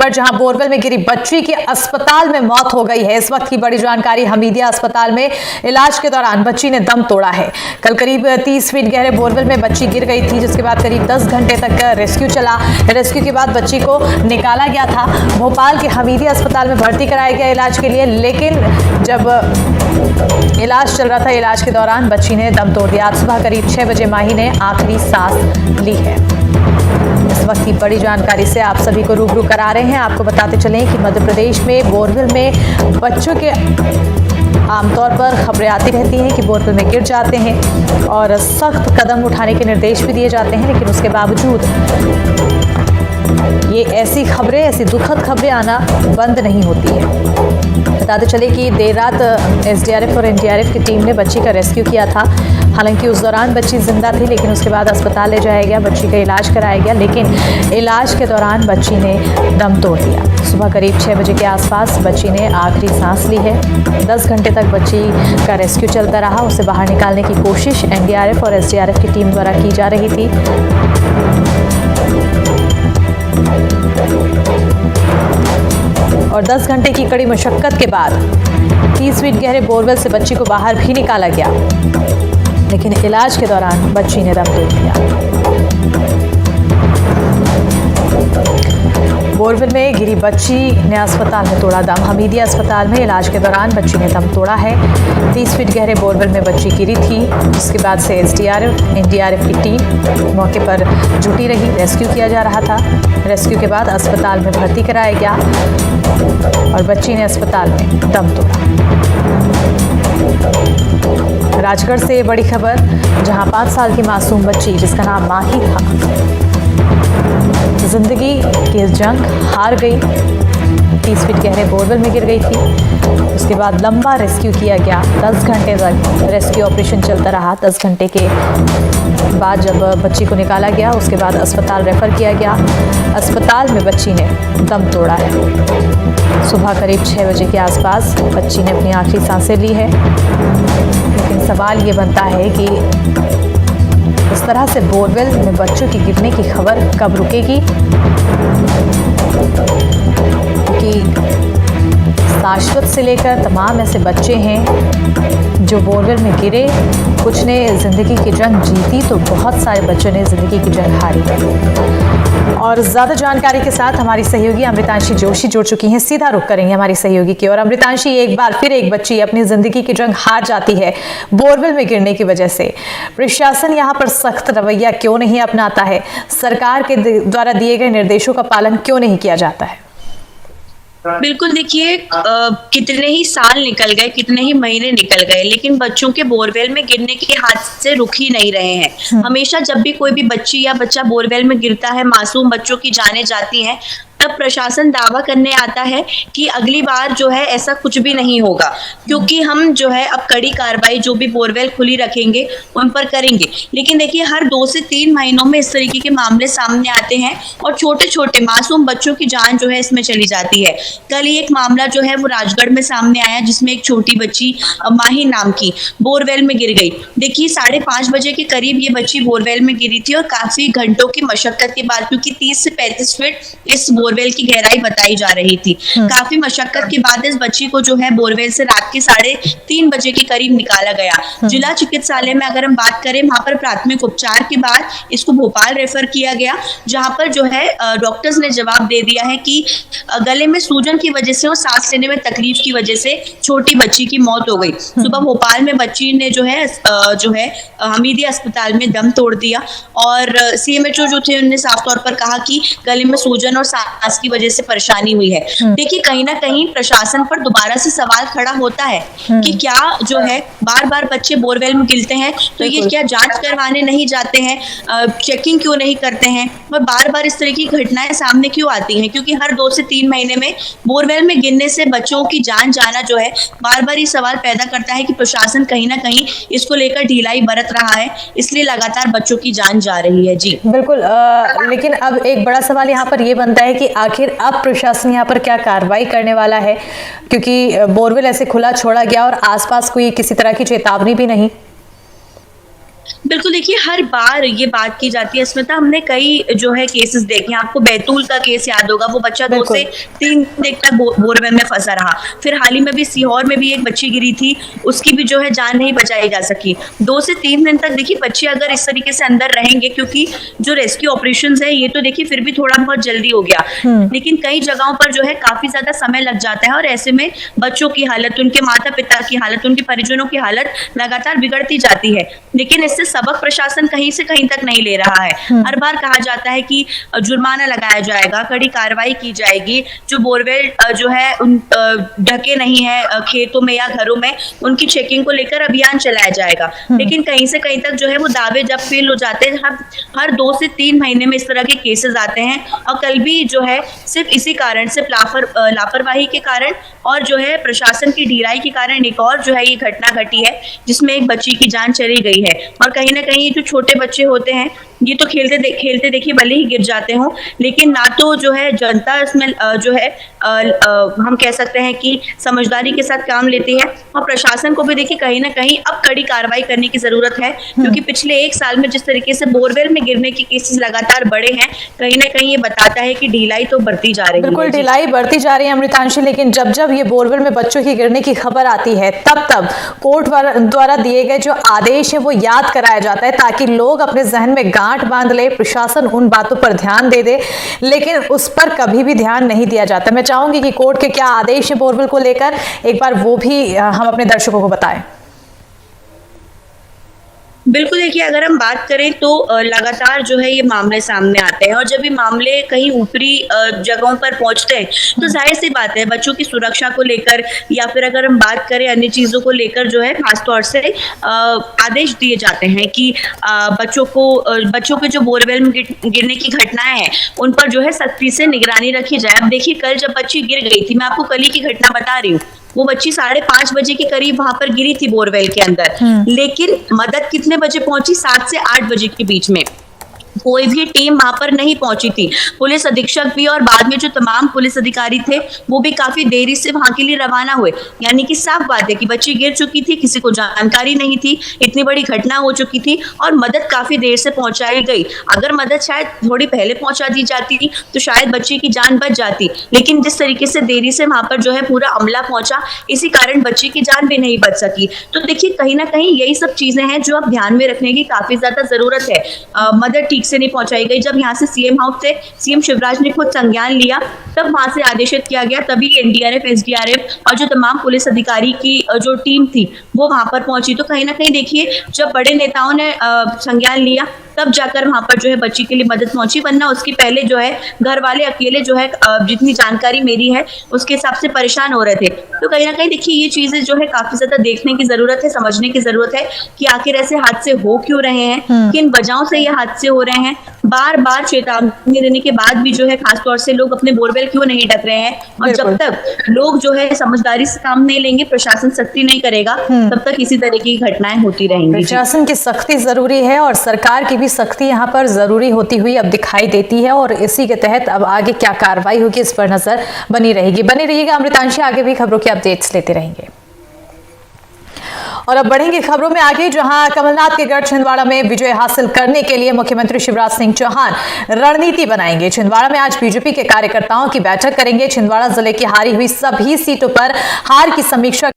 लेकर जहां बोरवेल में गिरी बच्ची की अस्पताल में मौत हो गई है। इस वक्त की बड़ी जानकारी, हमीदिया अस्पताल में इलाज के दौरान बच्ची ने दम तोड़ा है। कल करीब 30 फीट गहरे बोरवेल में बच्ची गिर गई थी, जिसके बाद करीब 10 घंटे तक रेस्क्यू चला। रेस्क्यू के बाद बच्ची को निकाला गया था, भोपाल के हमीदिया अस्पताल में भर्ती कराया गया इलाज के लिए। लेकिन जब इलाज चल रहा था, इलाज के दौरान बच्ची ने दम तोड़ दिया। आज सुबह करीब 6 बजे माही ने आखिरी सांस ली है। इस वक्त की बड़ी जानकारी से आप सभी को रूबरू करा रहे हैं। आपको बताते चलें कि मध्य प्रदेश में बोरवेल में बच्चों के आमतौर पर खबरें आती रहती हैं कि बोरवेल में गिर जाते हैं और सख्त कदम उठाने के निर्देश भी दिए जाते हैं, लेकिन उसके बावजूद ये ऐसी खबरें, ऐसी दुखद खबरें आना बंद नहीं होती है। बताते चले कि देर रात एसडीआरएफ और एनडीआरएफ की टीम ने बच्ची का रेस्क्यू किया था। हालांकि उस दौरान बच्ची जिंदा थी, लेकिन उसके बाद अस्पताल ले जाया गया, बच्ची का इलाज कराया गया, लेकिन इलाज के दौरान बच्ची ने दम तोड़ दिया। सुबह करीब 6 बजे के आसपास बच्ची ने आखिरी सांस ली है। 10 घंटे तक बच्ची का रेस्क्यू चलता रहा। उसे बाहर निकालने की कोशिश एनडीआरएफ और एसडीआरएफ की टीम द्वारा की जा रही थी। और 10 घंटे की कड़ी मशक्कत के बाद 30 फीट गहरे बोरवेल से बच्ची को बाहर भी निकाला गया, लेकिन इलाज के दौरान बच्ची ने दम तोड़ दिया। बोरवेल में गिरी बच्ची ने अस्पताल में तोड़ा दम। हमीदिया अस्पताल में इलाज के दौरान बच्ची ने दम तोड़ा है। 30 फीट गहरे बोरवेल में बच्ची गिरी थी, जिसके बाद से एसडीआरएफ, एनडीआरएफ की टीम मौके पर जुटी रही। रेस्क्यू किया जा रहा था। रेस्क्यू के बाद अस्पताल में भर्ती कराया गया और बच्ची ने अस्पताल में दम तोड़ा। राजगढ़ से बड़ी खबर, जहां 5 साल की मासूम बच्ची जिसका नाम माही था, जिंदगी की जंग हार गई। 30 फीट गहरे बोरवेल में गिर गई थी। उसके बाद लंबा रेस्क्यू किया गया। 10 घंटे तक रेस्क्यू ऑपरेशन चलता रहा। 10 घंटे के बाद जब बच्ची को निकाला गया, उसके बाद अस्पताल रेफर किया गया। अस्पताल में बच्ची ने दम तोड़ा है। सुबह करीब 6 बजे के आसपास बच्ची ने अपनी आखिरी सांसें ली है। लेकिन सवाल ये बनता है कि इस तरह से बोरवेल में बच्चों की गिरने की खबर कब रुकेगी? कि शाश्वत से लेकर तमाम ऐसे बच्चे हैं जो बोरवेल में गिरे। कुछ ने ज़िंदगी की जंग जीती, तो बहुत सारे बच्चों ने ज़िंदगी की जंग हारी। और ज़्यादा जानकारी के साथ हमारी सहयोगी अमृतांशी जोशी जुड़ चुकी हैं। सीधा रुख करेंगे हमारी सहयोगी की। और अमृतांशी, एक बार फिर एक बच्ची अपनी ज़िंदगी की जंग हार जाती है बोरवेल में गिरने की वजह से। प्रशासन यहाँ पर सख्त रवैया क्यों नहीं अपनाता है? सरकार के द्वारा दिए गए निर्देशों का पालन क्यों नहीं किया जाता है? बिल्कुल, देखिए कितने ही साल निकल गए, कितने ही महीने निकल गए, लेकिन बच्चों के बोरवेल में गिरने के हादसे रुक ही नहीं रहे हैं। हमेशा जब भी कोई भी बच्ची या बच्चा बोरवेल में गिरता है, मासूम बच्चों की जानें जाती हैं, तब प्रशासन दावा करने आता है कि अगली बार जो है ऐसा कुछ भी नहीं होगा, क्योंकि हम जो है अब कड़ी कार्रवाई जो भी बोरवेल खुली रखेंगे उन पर करेंगे। लेकिन देखिए, हर 2 से 3 महीनों में इस तरीके के मामले सामने आते हैं और छोटे छोटे मासूम बच्चों की जान जो है इसमें चली जाती है। कल ही एक मामला जो है वो राजगढ़ में सामने आया, जिसमें एक छोटी बच्ची माही नाम की बोरवेल में गिर गई। देखिए 5:30 बजे के करीब ये बच्ची बोरवेल में गिरी थी और काफी घंटों की मशक्कत के बाद, क्योंकि 30 से 35 फीट इस बोरवेल की गहराई बताई जा रही थी, काफी मशक्कत के बाद इस बच्ची को जो है बोरवेल से रात के 3:30 बजे के करीब निकाला गया। जिला चिकित्सालय में अगर हम बात करें, वहां पर प्राथमिक उपचार के बाद इसको भोपाल रेफर किया गया, जहां पर जो है डॉक्टर्स ने जवाब दे दिया है कि गले में सूजन की वजह से और सांस लेने में तकलीफ की वजह से छोटी बच्ची की मौत हो गई। सुबह भोपाल में बच्ची ने जो है हमीदिया अस्पताल में दम तोड़ दिया और सीएमएचओ जो थे उन्होंने साफ तौर पर कहा कि गले में सूजन और सांस की वजह से परेशानी हुई है। देखिए, कहीं ना कहीं प्रशासन पर दोबारा से सवाल खड़ा होता है कि क्या जो है बार बार बच्चे बोरवेल में गिरते हैं तो ये क्या जांच करवाने नहीं जाते हैं, चेकिंग क्यों नहीं करते हैं, और बार बार इस तरह की घटनाएं सामने क्यों आती हैं? क्योंकि हर 2 से 3 महीने में बोरवेल में गिरने से बच्चों की जान जाना जो है बार बार ये सवाल पैदा करता है कि प्रशासन कहीं ना कहीं इसको लेकर ढिलाई बरत रहा है, इसलिए लगातार बच्चों की जान जा रही है। जी बिल्कुल, लेकिन अब एक बड़ा सवाल यहाँ पर यह बनता है कि आखिर अब प्रशासन यहाँ पर क्या कार्रवाई करने वाला है, क्योंकि बोरवेल ऐसे खुला छोड़ा गया और आसपास कोई किसी तरह की चेतावनी भी नहीं। बिल्कुल देखिए, हर बार ये बात की जाती है स्मिता, हमने कई जो है केसेस देखे हैं। आपको बैतूल का केस याद होगा, वो बच्चा 2 से 3 दिन तक बोरवेल में फंसा रहा। फिर हाल ही में भी सीहोर में भी एक बच्ची गिरी थी, उसकी भी जो है जान नहीं बचाई जा सकी। 2 से 3 दिन तक देखिए बच्चे अगर इस तरीके से अंदर रहेंगे, क्योंकि जो रेस्क्यू ऑपरेशंस है ये तो देखिए फिर भी थोड़ा बहुत जल्दी हो गया, लेकिन कई जगहों पर जो है काफी ज्यादा समय लग जाता है और ऐसे में बच्चों की हालत, उनके माता पिता की हालत, उनके परिजनों की हालत लगातार बिगड़ती जाती है। लेकिन इससे सबक प्रशासन कहीं से कहीं तक नहीं ले रहा है। हर बार कहा जाता है कि जुर्माना लगाया जाएगा, कड़ी कार्रवाई की जाएगी, जो बोरवेल जो है उन ढके नहीं है खेतों में या घरों में, उनकी चेकिंग को लेकर अभियान चलाया जाएगा। लेकिन कहीं से कहीं तक जो है वो दावे जब फेल हो जाते हैं, हर 2 से 3 महीने में इस तरह के केसेस आते हैं। और कल भी जो है सिर्फ इसी कारण, सिर्फ लापरवाही के कारण और जो है प्रशासन की ढिलाई के कारण एक और जो है ये घटना घटी है, जिसमें एक बच्ची की जान चली गई है। और कहीं ना कहीं जो छोटे बच्चे होते हैं ये तो खेलते देखिए भले ही गिर जाते हों, लेकिन ना तो जो है जनता इसमें जो है हम कह सकते हैं कि समझदारी के साथ काम लेती है, और प्रशासन को भी देखिए कहीं ना कहीं अब कड़ी कार्रवाई करने की जरूरत है। क्योंकि पिछले 1 साल में जिस तरीके से बोरवेल में गिरने के केसेस लगातार बढ़े हैं, कहीं ना कहीं ये बताता है कि ढिलाई तो बढ़ती जा रही है। बिल्कुल ढिलाई बढ़ती जा रही है अमृतांशी, लेकिन जब जब ये बोरवेल में बच्चों की गिरने की खबर आती है तब कोर्ट द्वारा दिए गए जो आदेश है वो याद कराया जाता है, ताकि लोग अपने जहन में गांठ बांध ले, प्रशासन उन बातों पर ध्यान दे दे, लेकिन उस पर कभी भी ध्यान नहीं दिया जाता। मैं चाहूंगी कि कोर्ट के क्या आदेश है बोरवेल को लेकर, एक बार वो भी हम अपने दर्शकों को बताएं। बिल्कुल देखिए, अगर हम बात करें तो लगातार जो है ये मामले सामने आते हैं, और जब ये मामले कहीं ऊपरी जगहों पर पहुंचते हैं तो जाहिर सी बात है बच्चों की सुरक्षा को लेकर, या फिर अगर हम बात करें अन्य चीज़ों को लेकर जो है खासतौर से आदेश दिए जाते हैं कि बच्चों के जो बोरवेल में गिरने की घटनाएं हैं उन पर जो है सख्ती से निगरानी रखी जाए। अब देखिए, कल जब बच्ची गिर गई थी, मैं आपको कल ही की घटना बता रही हूँ, वो बच्ची 5:30 बजे के करीब वहां पर गिरी थी बोरवेल के अंदर, लेकिन मदद कितने बजे पहुंची? 7 से 8 बजे के बीच में। कोई भी टीम वहां पर नहीं पहुंची थी। पुलिस अधीक्षक भी और बाद में जो तमाम पुलिस अधिकारी थे वो भी काफी देरी से वहां के लिए रवाना हुए। यानी कि साफ बात है कि बच्ची गिर चुकी थी, किसी को जानकारी नहीं थी, इतनी बड़ी घटना हो चुकी थी और मदद काफी देर से पहुंचाई गई। अगर मदद शायद थोड़ी पहले पहुंचा दी जाती तो शायद बच्ची की जान बच जाती, लेकिन जिस तरीके से देरी से वहां पर जो है पूरा अमला पहुंचा, इसी कारण बच्ची की जान भी नहीं बच सकी। तो देखिए, कहीं ना कहीं यही सब चीजें हैं जो अब ध्यान में रखने की काफी ज्यादा जरूरत है। मदद ठीक से नहीं पहुंचाई गई। जब यहाँ से सीएम हाउस से सीएम शिवराज ने खुद संज्ञान लिया, तब वहां से आदेशित किया गया, तभी एनडीआरएफ, एसडीआरएफ और जो तमाम पुलिस अधिकारी की जो टीम थी वो वहां पर पहुंची। तो कहीं ना कहीं देखिए, जब बड़े नेताओं ने संज्ञान लिया तब जाकर वहां पर जो है बच्ची के लिए मदद पहुंची, वरना उसकी पहले जो है घर वाले अकेले जो है जितनी जानकारी मेरी है उसके हिसाब से परेशान हो रहे थे। तो कहीं ना कहीं देखिए, ये चीजें जो है काफी ज्यादा देखने की जरूरत है, समझने की जरूरत है कि आखिर ऐसे हादसे हो क्यों रहे हैं, किन वजहों से ये हादसे हो रहे हैं। बार बार चेतावनी देने के बाद भी जो है खासतौर से लोग अपने बोरवेल क्यों नहीं ढक रहे हैं, और जब तक लोग जो है समझदारी से काम नहीं लेंगे, प्रशासन सख्ती नहीं करेगा, तब तक इसी तरह की घटनाएं होती रहेंगी। प्रशासन की सख्ती जरूरी है और सरकार की भी सख्ती यहाँ पर जरूरी होती हुई अब दिखाई देती है, और इसी के तहत अब आगे क्या कार्रवाई होगी इस पर नजर बनी रहिएगा अमृतांशी, आगे भी खबरों की अपडेट्स लेते रहेंगे। और अब बढ़ेंगे खबरों में आगे, जहां कमलनाथ के गढ़ छिंदवाड़ा में विजय हासिल करने के लिए मुख्यमंत्री शिवराज सिंह चौहान रणनीति बनाएंगे। छिंदवाड़ा में आज बीजेपी के कार्यकर्ताओं की बैठक करेंगे। छिंदवाड़ा जिले की हारी हुई सभी सीटों पर हार की समीक्षा